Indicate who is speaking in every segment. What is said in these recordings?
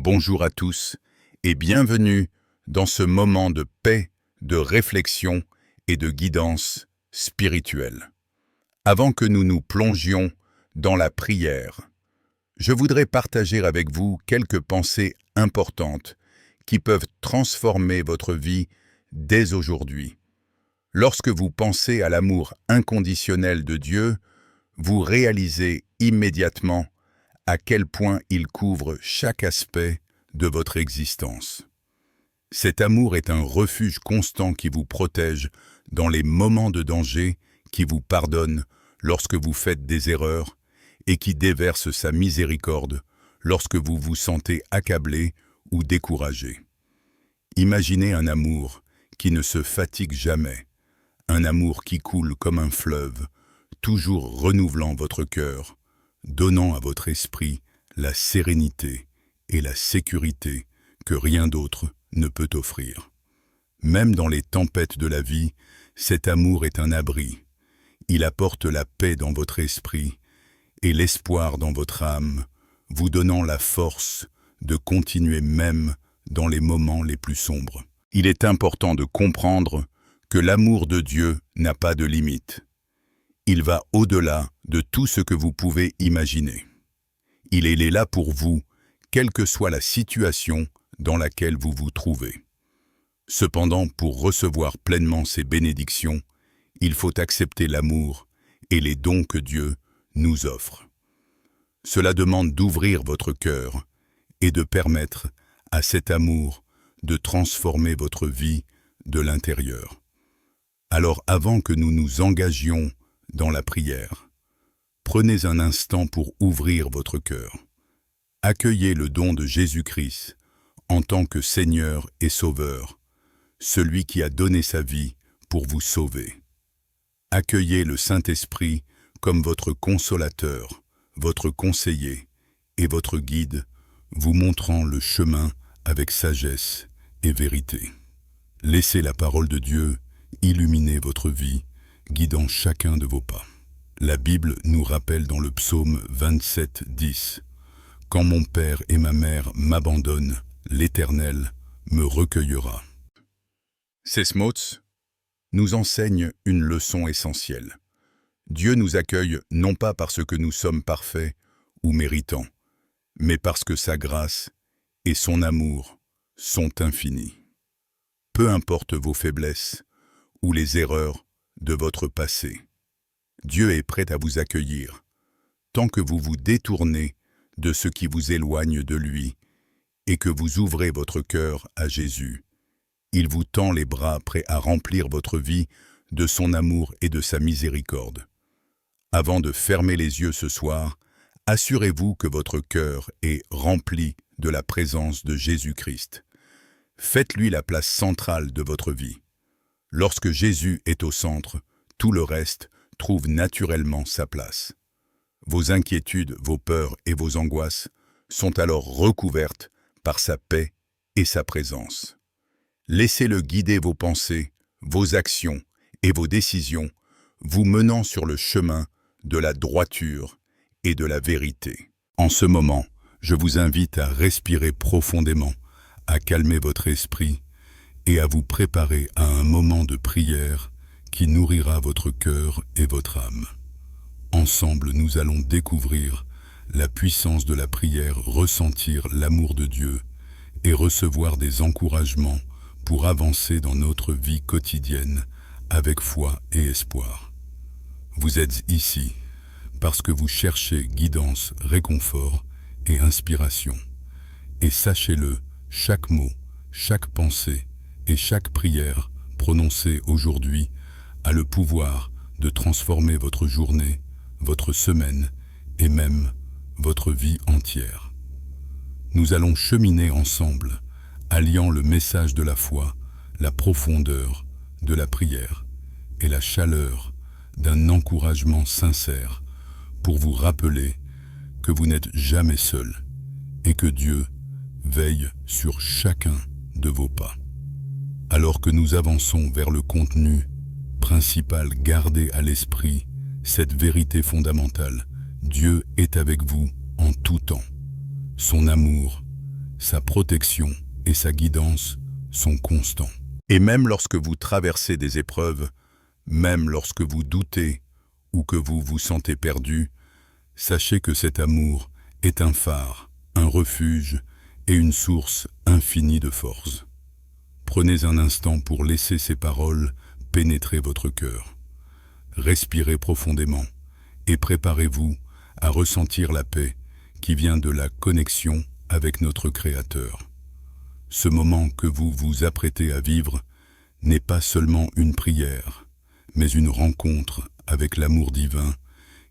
Speaker 1: Bonjour à tous et bienvenue dans ce moment de paix, de réflexion et de guidance spirituelle. Avant que nous nous plongions dans la prière, je voudrais partager avec vous quelques pensées importantes qui peuvent transformer votre vie dès aujourd'hui. Lorsque vous pensez à l'amour inconditionnel de Dieu, vous réalisez immédiatement à quel point il couvre chaque aspect de votre existence. Cet amour est un refuge constant qui vous protège dans les moments de danger, qui vous pardonne lorsque vous faites des erreurs et qui déverse sa miséricorde lorsque vous vous sentez accablé ou découragé. Imaginez un amour qui ne se fatigue jamais, un amour qui coule comme un fleuve, toujours renouvelant votre cœur, donnant à votre esprit la sérénité et la sécurité que rien d'autre ne peut offrir. Même dans les tempêtes de la vie, cet amour est un abri. Il apporte la paix dans votre esprit et l'espoir dans votre âme, vous donnant la force de continuer même dans les moments les plus sombres. Il est important de comprendre que l'amour de Dieu n'a pas de limite. Il va au-delà de tout ce que vous pouvez imaginer. Il est là pour vous, quelle que soit la situation dans laquelle vous vous trouvez. Cependant, pour recevoir pleinement ces bénédictions, il faut accepter l'amour et les dons que Dieu nous offre. Cela demande d'ouvrir votre cœur et de permettre à cet amour de transformer votre vie de l'intérieur. Alors, avant que nous nous engagions dans la prière, prenez un instant pour ouvrir votre cœur. Accueillez le don de Jésus-Christ en tant que Seigneur et Sauveur, celui qui a donné sa vie pour vous sauver. Accueillez le Saint-Esprit comme votre consolateur, votre conseiller et votre guide, vous montrant le chemin avec sagesse et vérité. Laissez la parole de Dieu illuminer votre vie, guidant chacun de vos pas. La Bible nous rappelle dans le psaume 27, 10 « Quand mon père et ma mère m'abandonnent, l'Éternel me recueillera ». Ces mots nous enseignent une leçon essentielle. Dieu nous accueille non pas parce que nous sommes parfaits ou méritants, mais parce que sa grâce et son amour sont infinis. Peu importe vos faiblesses ou les erreurs de votre passé, Dieu est prêt à vous accueillir, tant que vous vous détournez de ce qui vous éloigne de lui et que vous ouvrez votre cœur à Jésus. Il vous tend les bras prêts à remplir votre vie de son amour et de sa miséricorde. Avant de fermer les yeux ce soir, assurez-vous que votre cœur est rempli de la présence de Jésus-Christ. Faites-lui la place centrale de votre vie. Lorsque Jésus est au centre, tout le reste trouve naturellement sa place. Vos inquiétudes, vos peurs et vos angoisses sont alors recouvertes par sa paix et sa présence. Laissez-le guider vos pensées, vos actions et vos décisions, vous menant sur le chemin de la droiture et de la vérité. En ce moment, je vous invite à respirer profondément, à calmer votre esprit et à vous préparer à un moment de prière qui nourrira votre cœur et votre âme. Ensemble, nous allons découvrir la puissance de la prière, ressentir l'amour de Dieu et recevoir des encouragements pour avancer dans notre vie quotidienne avec foi et espoir. Vous êtes ici parce que vous cherchez guidance, réconfort et inspiration. Et sachez-le, chaque mot, chaque pensée et chaque prière prononcée aujourd'hui a le pouvoir de transformer votre journée, votre semaine et même votre vie entière. Nous allons cheminer ensemble, alliant le message de la foi, la profondeur de la prière et la chaleur d'un encouragement sincère pour vous rappeler que vous n'êtes jamais seul et que Dieu veille sur chacun de vos pas. Alors que nous avançons vers le contenu principal, gardez à l'esprit cette vérité fondamentale. Dieu est avec vous en tout temps. Son amour
Speaker 2: sa protection et sa guidance sont constants.
Speaker 1: Et même lorsque vous traversez des épreuves, même lorsque vous doutez ou que vous vous sentez perdu,
Speaker 2: sachez que cet amour est un phare, un refuge et une source infinie de force. Prenez un instant pour laisser ces paroles pénétrer votre cœur. Respirez profondément et préparez-vous à ressentir la paix qui vient de la connexion avec notre Créateur. Ce moment que vous vous apprêtez à vivre n'est pas seulement une prière, mais une rencontre avec l'amour divin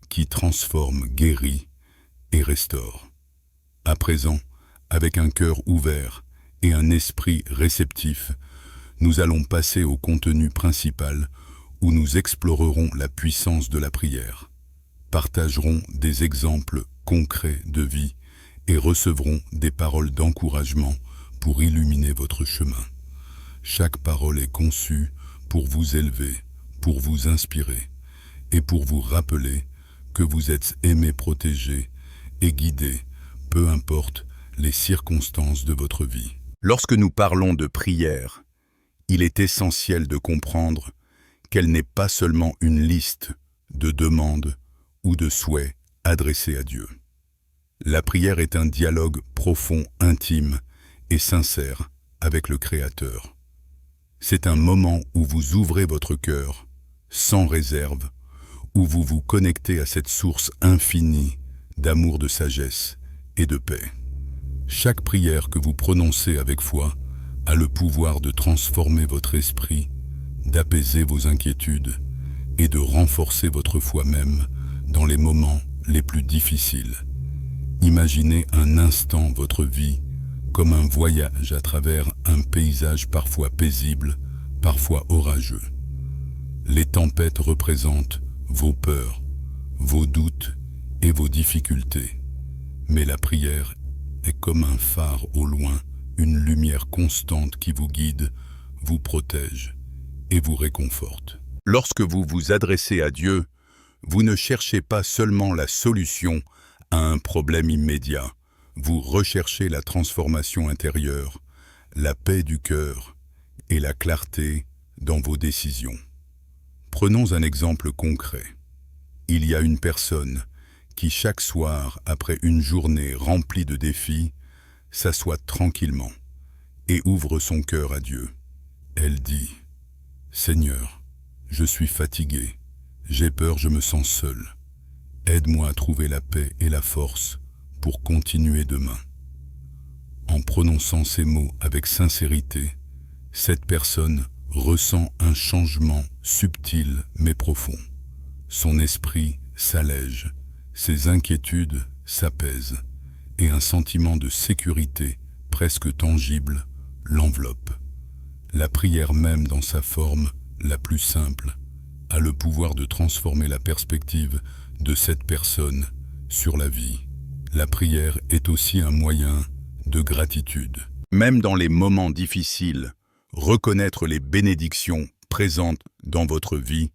Speaker 2: qui transforme, guérit et restaure. À présent, avec un cœur ouvert et un esprit réceptif, nous allons passer au contenu principal où nous explorerons la puissance de la prière, partagerons des exemples concrets de vie et recevrons des paroles d'encouragement pour illuminer votre chemin. Chaque parole est conçue pour vous élever, pour vous inspirer et pour vous rappeler que vous êtes aimé, protégé et guidé, peu importe les circonstances de votre vie.
Speaker 1: Lorsque nous parlons de prière, il est essentiel de comprendre qu'elle n'est pas seulement une liste de demandes ou de souhaits adressés à Dieu. La prière est un dialogue profond, intime et sincère avec le Créateur. C'est un moment où vous ouvrez votre cœur, sans réserve, où vous vous connectez à cette source infinie d'amour, de sagesse et de paix. Chaque prière que vous prononcez avec foi a le pouvoir de transformer votre esprit, d'apaiser vos inquiétudes et de renforcer votre foi même dans les moments les plus difficiles. Imaginez un instant votre vie comme un voyage à travers un paysage parfois paisible, parfois orageux. Les tempêtes représentent vos peurs, vos doutes et vos difficultés. Mais la prière est comme un phare au loin, une lumière constante qui vous guide, vous protège et vous réconforte. Lorsque vous vous adressez à Dieu, vous ne cherchez pas seulement la solution à un problème immédiat, vous recherchez la transformation intérieure, la paix du cœur et la clarté dans vos décisions. Prenons un exemple concret. Il y a une personne qui chaque soir, après une journée remplie de défis, s'assoit tranquillement et ouvre son cœur à Dieu. Elle dit « Seigneur, je suis fatiguée, j'ai peur, je me sens seule. Aide-moi à trouver la paix et la force pour continuer demain. » En prononçant ces mots avec sincérité, cette personne ressent un changement subtil mais profond. Son esprit s'allège, ses inquiétudes s'apaisent et un sentiment de sécurité presque tangible l'enveloppe. La prière même dans sa forme la plus simple a le pouvoir de transformer la perspective de cette personne sur la vie. La prière est aussi un moyen de gratitude. Même dans les moments difficiles, reconnaître les bénédictions présentes dans votre vie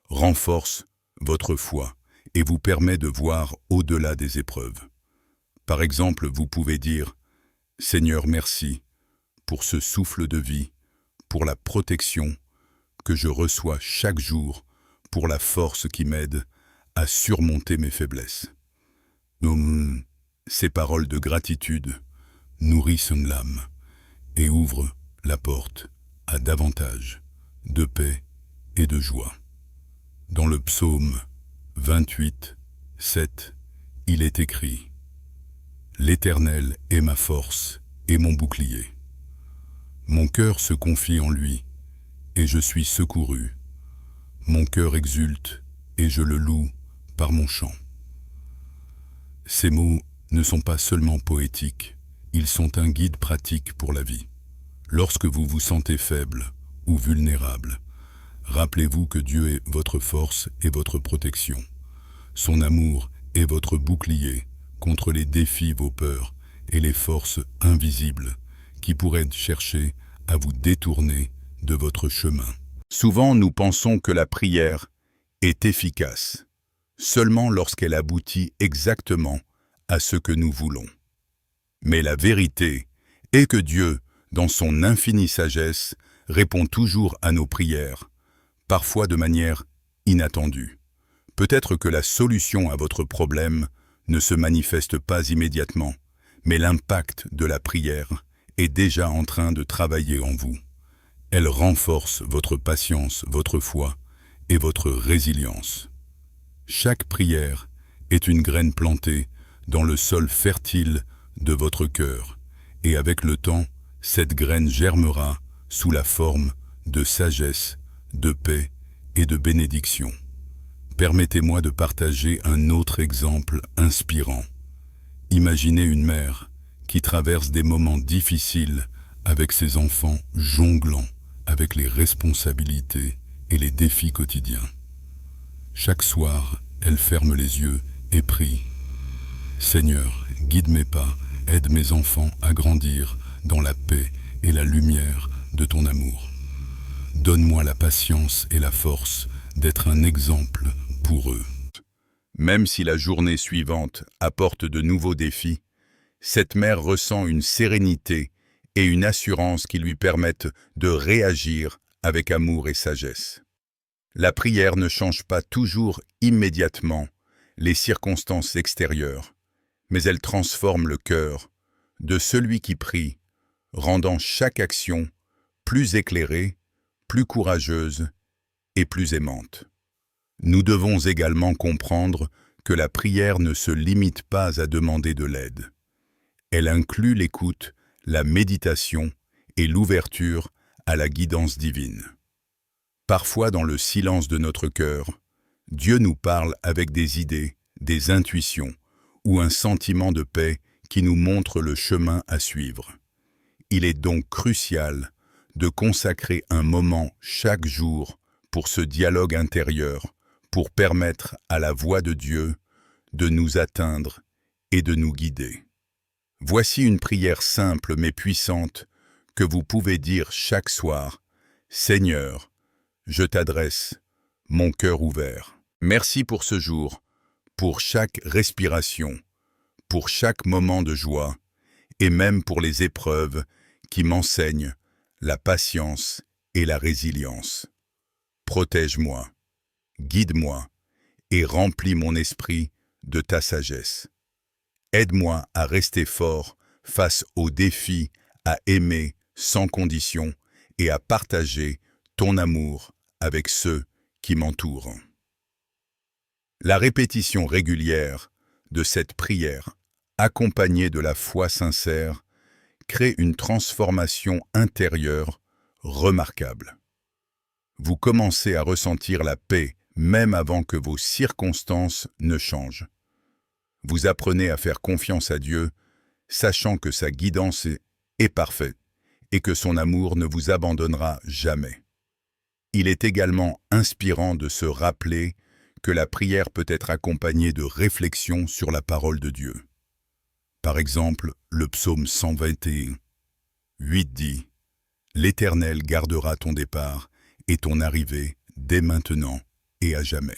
Speaker 1: renforce votre foi et vous permet de voir au-delà des épreuves. Par exemple, vous pouvez dire « Seigneur, merci pour ce souffle de vie, pour la protection que je reçois chaque jour, pour la force qui m'aide à surmonter mes faiblesses. » Ces paroles de gratitude nourrissent l'âme et ouvrent la porte à davantage de paix et de joie. Dans le psaume 28, 7, il est écrit « L'Éternel est ma force et mon bouclier. Mon cœur se confie en lui, et je suis secouru. Mon cœur exulte, et je le loue par mon chant. » Ces mots ne sont pas seulement poétiques, ils sont un guide pratique pour la vie. Lorsque vous vous sentez faible ou vulnérable, rappelez-vous que Dieu est votre force et votre protection. Son amour est votre bouclier contre les défis, vos peurs et les forces invisibles qui pourraient chercher à vous détourner de votre chemin. Souvent, nous pensons que la prière est efficace seulement lorsqu'elle aboutit exactement à ce que nous voulons. Mais la vérité Et que Dieu, dans son infinie sagesse, répond toujours à nos prières, parfois de manière inattendue. Peut-être que la solution à votre problème ne se manifeste pas immédiatement, mais l'impact de la prière est déjà en train de travailler en vous. Elle renforce votre patience, votre foi et votre résilience. Chaque prière est une graine plantée dans le sol fertile de votre cœur, et avec le temps, cette graine germera sous la forme de sagesse, de paix et de bénédiction. Permettez-moi de partager un autre exemple inspirant. Imaginez une mère qui traverse des moments difficiles avec ses enfants jonglant avec les responsabilités et les défis quotidiens. Chaque soir, elle ferme les yeux et prie. « Seigneur, guide mes pas, aide mes enfants à grandir dans la paix et la lumière de ton amour. Donne-moi la patience et la force d'être un exemple pour eux. » Même si la journée suivante apporte de nouveaux défis, cette mère ressent une sérénité et une assurance qui lui permettent de réagir avec amour et sagesse. La prière ne change pas toujours immédiatement les circonstances extérieures, mais elle transforme le cœur de celui qui prie, rendant chaque action plus éclairée, plus courageuse et plus aimante. Nous devons également comprendre que la prière ne se limite pas à demander de l'aide. Elle inclut l'écoute, la méditation et l'ouverture à la guidance divine. Parfois, dans le silence de notre cœur, Dieu nous parle avec des idées, des intuitions ou un sentiment de paix qui nous montre le chemin à suivre. Il est donc crucial de consacrer un moment chaque jour pour ce dialogue intérieur, pour permettre à la voix de Dieu de nous atteindre et de nous guider. Voici une prière simple mais puissante que vous pouvez dire chaque soir. « Seigneur, je t'adresse mon cœur ouvert. Merci pour ce jour, pour chaque respiration, pour chaque moment de joie et même pour les épreuves qui m'enseignent la patience et la résilience. Protège-moi, guide-moi et remplis mon esprit de ta sagesse. Aide-moi à rester fort face aux défis, à aimer sans condition et à partager ton amour avec ceux qui m'entourent. » La répétition régulière de cette prière, accompagnée de la foi sincère, crée une transformation intérieure remarquable. Vous commencez à ressentir la paix même avant que vos circonstances ne changent. Vous apprenez à faire confiance à Dieu, sachant que sa guidance est parfaite et que son amour ne vous abandonnera jamais. Il est également inspirant de se rappeler que la prière peut être accompagnée de réflexions sur la parole de Dieu. Par exemple, le psaume 121, 8 dit « L'Éternel gardera ton départ et ton arrivée dès maintenant et à jamais. »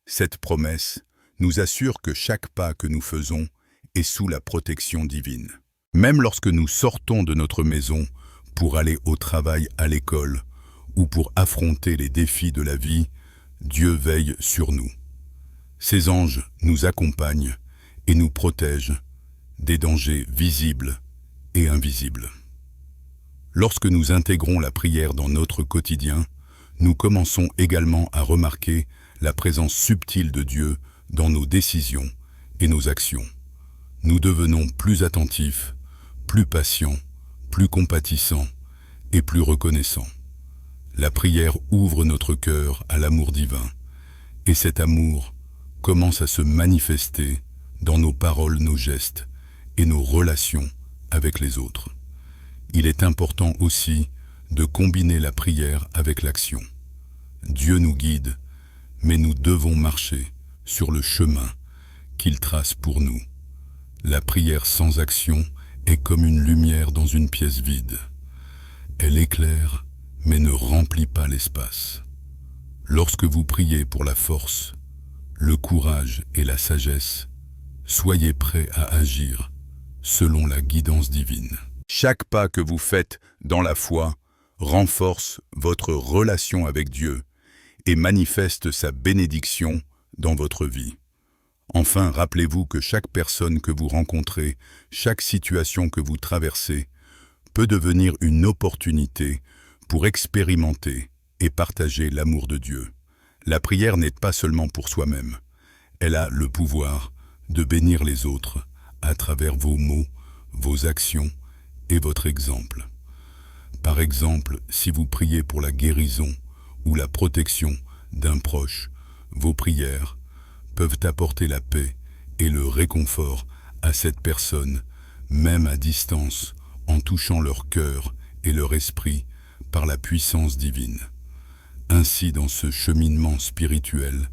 Speaker 1: Cette promesse nous assure que chaque pas que nous faisons est sous la protection divine. Même lorsque nous sortons de notre maison pour aller au travail, à l'école ou pour affronter les défis de la vie, Dieu veille sur nous. Ses anges nous accompagnent et nous protègent des dangers visibles et invisibles. Lorsque nous intégrons la prière dans notre quotidien, nous commençons également à remarquer la présence subtile de Dieu dans nos décisions et nos actions. Nous devenons plus attentifs, plus patients, plus compatissants et plus reconnaissants. La prière ouvre notre cœur à l'amour divin, et cet amour commence à se manifester dans nos paroles, nos gestes et nos relations avec les autres. Il est important aussi de combiner la prière avec l'action. Dieu nous guide, mais nous devons marcher sur le chemin qu'il trace pour nous. La prière sans action est comme une lumière dans une pièce vide. Elle éclaire, mais ne remplit pas l'espace. Lorsque vous priez pour la force, le courage et la sagesse, soyez prêts à agir
Speaker 2: selon la guidance divine.
Speaker 1: Chaque pas que vous faites dans la foi renforce votre relation avec Dieu et manifeste sa bénédiction dans votre vie. Enfin, rappelez-vous que chaque personne que vous rencontrez, chaque situation que vous traversez, peut devenir une opportunité pour expérimenter et partager l'amour de Dieu. La prière n'est pas seulement pour soi-même. Elle a le pouvoir de bénir les autres à travers vos mots, vos actions et votre exemple. Par exemple, si vous priez pour la guérison ou la protection d'un proche, vos prières peuvent apporter la paix et le réconfort à cette personne, même à distance, en touchant leur cœur et leur esprit par la puissance divine. Ainsi, dans ce cheminement spirituel,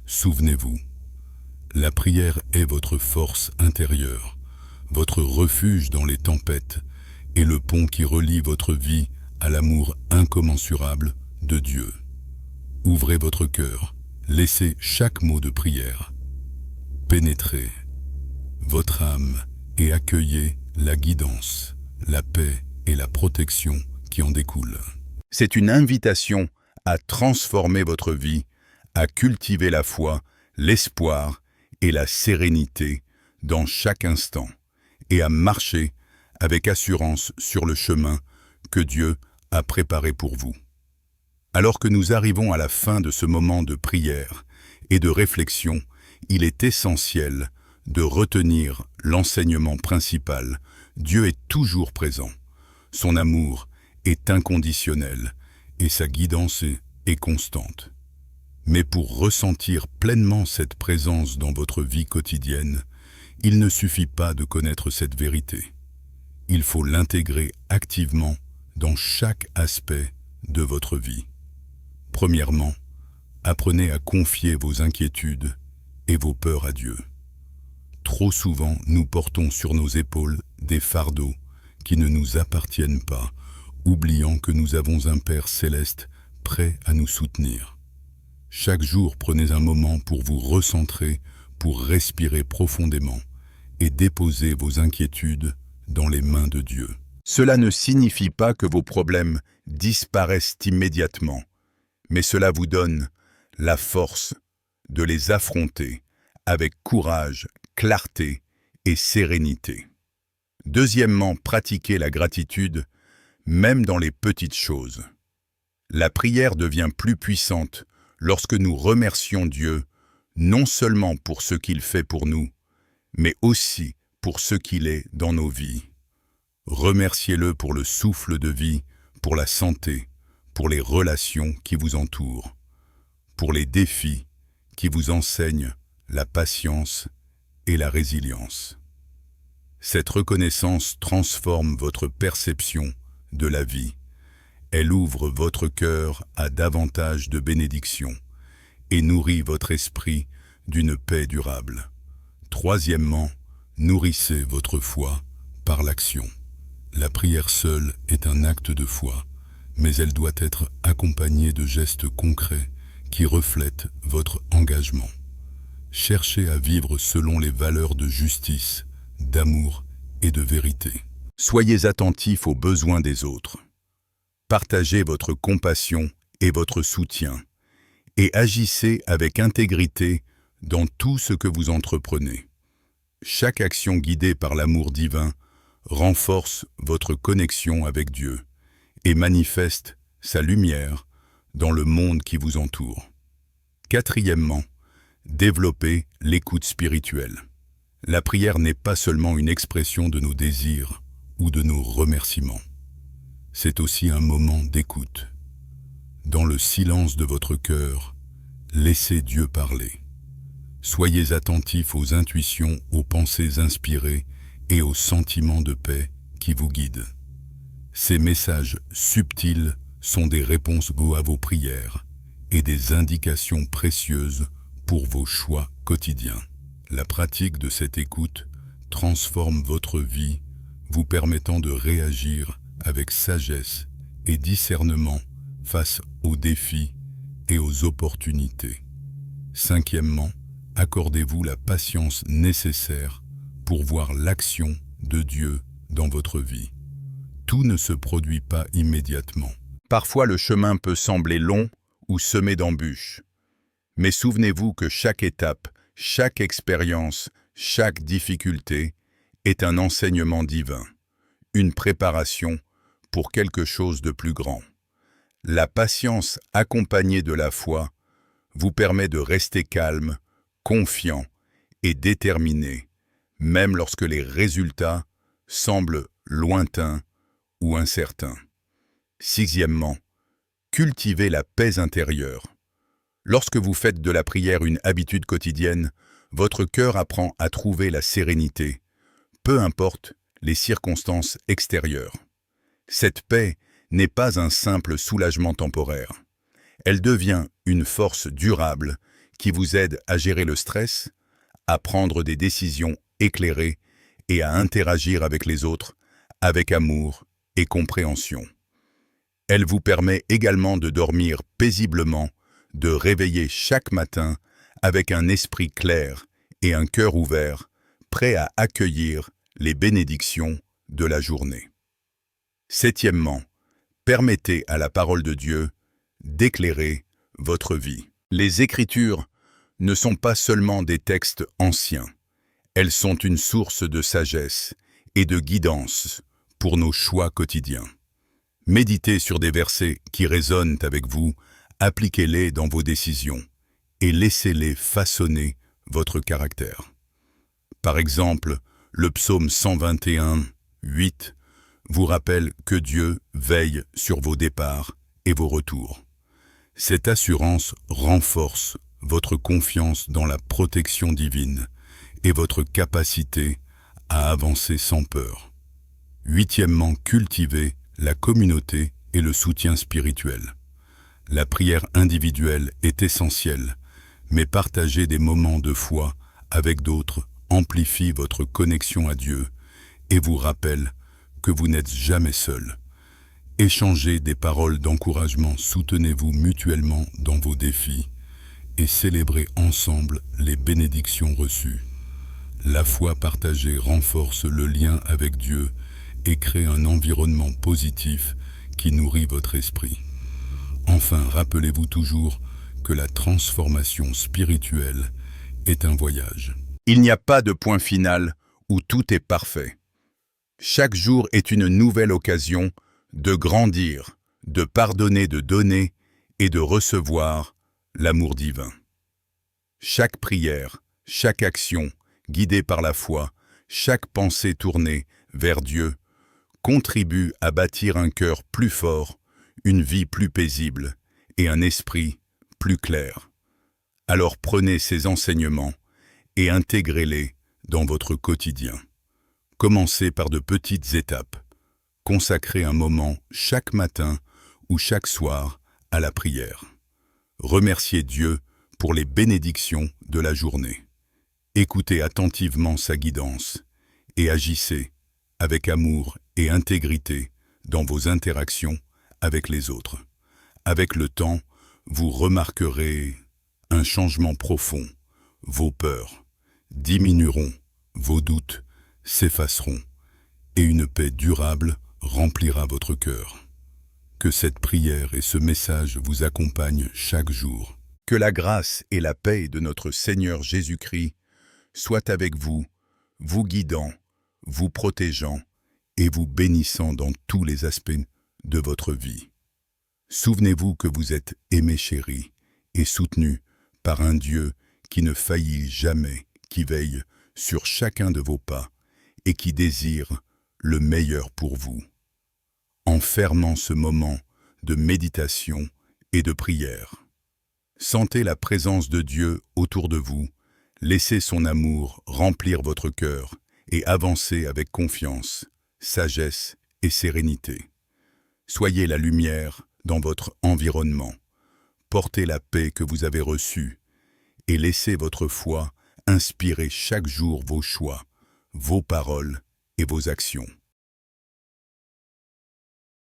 Speaker 1: souvenez-vous, la prière est votre force intérieure, votre refuge dans les tempêtes et le pont qui relie votre vie à l'amour incommensurable de Dieu. Ouvrez votre cœur, laissez chaque mot de prière pénétrer votre âme et accueillez la guidance, la paix et la protection qui en découlent. C'est une invitation à transformer votre vie, à cultiver la foi, l'espoir et la sérénité dans chaque instant et à marcher avec assurance sur le chemin que Dieu a préparé pour vous. Alors que nous arrivons à la fin de ce moment de prière et de réflexion, il est essentiel de retenir l'enseignement principal. Dieu est toujours présent. Son amour est inconditionnel et sa guidance est constante. Mais pour ressentir pleinement cette présence dans votre vie quotidienne, il ne suffit pas de connaître cette vérité. Il faut l'intégrer activement dans chaque aspect de votre vie. Premièrement, apprenez à confier vos inquiétudes et vos peurs à Dieu. Trop souvent, nous portons sur nos épaules des fardeaux qui ne nous appartiennent pas, oubliant que nous avons un Père céleste prêt à nous soutenir. Chaque jour, prenez un moment pour vous recentrer, pour respirer profondément et déposer vos inquiétudes dans les mains de Dieu. Cela ne signifie pas que vos problèmes disparaissent immédiatement, mais cela vous donne la force de les affronter avec courage, clarté et sérénité. Deuxièmement, pratiquez la gratitude, même dans les petites choses. La prière devient plus puissante lorsque nous remercions Dieu, non seulement pour ce qu'il fait pour nous, mais aussi pour ce qu'il est dans nos vies. Remerciez-le pour le souffle de vie, pour la santé, pour les relations qui vous entourent, pour les défis qui vous enseignent la patience et la résilience. Cette reconnaissance transforme votre perception de la vie. Elle ouvre votre cœur à davantage de bénédictions et nourrit votre esprit d'une paix durable. Troisièmement, nourrissez votre foi par l'action. La prière seule est un acte de foi, mais elle doit être accompagnée de gestes concrets qui reflètent votre engagement. Cherchez à vivre selon les valeurs de justice, d'amour et de vérité. Soyez attentifs aux besoins des autres. Partagez votre compassion et votre soutien, et agissez avec intégrité dans tout ce que vous entreprenez. Chaque action guidée par l'amour divin renforce votre connexion avec Dieu et manifeste sa lumière dans le monde qui vous entoure. Quatrièmement, développez l'écoute spirituelle. La prière n'est pas seulement une expression de nos désirs ou de nos remerciements. C'est aussi un moment d'écoute. Dans le silence de votre cœur, laissez Dieu parler. Soyez attentifs aux intuitions, aux pensées inspirées et aux sentiments de paix qui vous guident. Ces messages subtils sont des réponses à vos prières et des indications précieuses pour vos choix quotidiens. La pratique de cette écoute transforme votre vie, vous permettant de réagir avec sagesse et discernement face aux défis et aux opportunités. Cinquièmement, accordez-vous la patience nécessaire pour voir l'action
Speaker 2: de Dieu dans votre vie. Tout ne se produit pas immédiatement.
Speaker 1: Parfois le chemin peut sembler long ou semé d'embûches. Mais souvenez-vous que chaque étape, chaque expérience, chaque difficulté est un enseignement divin, une préparation pour quelque chose de plus grand. La patience accompagnée de la foi vous permet de rester calme, confiant et déterminé, même lorsque les résultats semblent lointains ou incertains. Sixièmement, cultivez la paix intérieure. Lorsque vous faites de la prière une habitude quotidienne, votre cœur apprend à trouver la sérénité, peu importe les circonstances extérieures. Cette paix n'est pas un simple soulagement temporaire. Elle devient une force durable qui vous aide à gérer le stress, à prendre des décisions éclairées et à interagir avec les autres avec amour et compréhension. Elle vous permet également de dormir paisiblement, de réveiller chaque matin avec un esprit clair et un cœur ouvert, prêt à accueillir les bénédictions de la journée. Septièmement, permettez à la parole de Dieu d'éclairer votre vie. Les Écritures ne sont pas seulement des textes anciens, elles sont une source de sagesse et de guidance pour nos choix quotidiens. Méditez sur des versets qui résonnent avec vous, appliquez-les dans vos décisions et laissez-les façonner votre caractère. Par exemple, le psaume 121, 8, vous rappelle que Dieu veille sur vos départs et vos retours. Cette assurance renforce votre confiance dans la protection divine et votre capacité à avancer sans peur. Huitièmement, cultivez la communauté et le soutien spirituel. La prière individuelle est essentielle, mais partager des moments de foi avec d'autres amplifie votre connexion à Dieu et vous rappelle que vous n'êtes jamais seul. Échangez des paroles d'encouragement, soutenez-vous mutuellement dans vos défis et célébrez ensemble les bénédictions reçues. La foi partagée renforce le lien avec Dieu et crée un environnement positif qui nourrit votre esprit. Enfin, rappelez-vous toujours que la transformation spirituelle est un voyage. Il n'y a pas de point final où tout est parfait. Chaque jour est une nouvelle occasion de grandir, de pardonner, de donner et de recevoir l'amour divin. Chaque prière, chaque action guidée par la foi, chaque pensée tournée vers Dieu contribue à bâtir un cœur plus fort, une vie plus paisible et un esprit plus clair. Alors prenez ces enseignements et intégrez-les dans votre quotidien. Commencez par de petites étapes. Consacrez un moment chaque matin ou chaque soir à la prière. Remerciez Dieu pour les bénédictions de la journée. Écoutez attentivement sa guidance et agissez avec amour et intégrité dans vos interactions avec les autres. Avec le temps, vous remarquerez un changement profond. Vos peurs diminueront, vos doutes s'effaceront et une paix durable remplira votre cœur. Que cette prière et ce message vous accompagnent chaque jour. Que la grâce et la paix de notre Seigneur Jésus-Christ soient avec vous, vous guidant, vous protégeant et vous bénissant dans tous les aspects de votre vie. Souvenez-vous que vous êtes aimés, chéris, et soutenus par un Dieu qui ne faillit jamais, qui veille sur chacun de vos pas et qui désire le meilleur pour vous. En fermant ce moment de méditation et de prière, sentez la présence de Dieu autour de vous, laissez son amour remplir votre cœur et avancez avec confiance, sagesse et sérénité. Soyez la lumière dans votre environnement, portez la paix que vous avez reçue et laissez votre foi inspirer chaque jour vos choix, vos paroles et vos actions.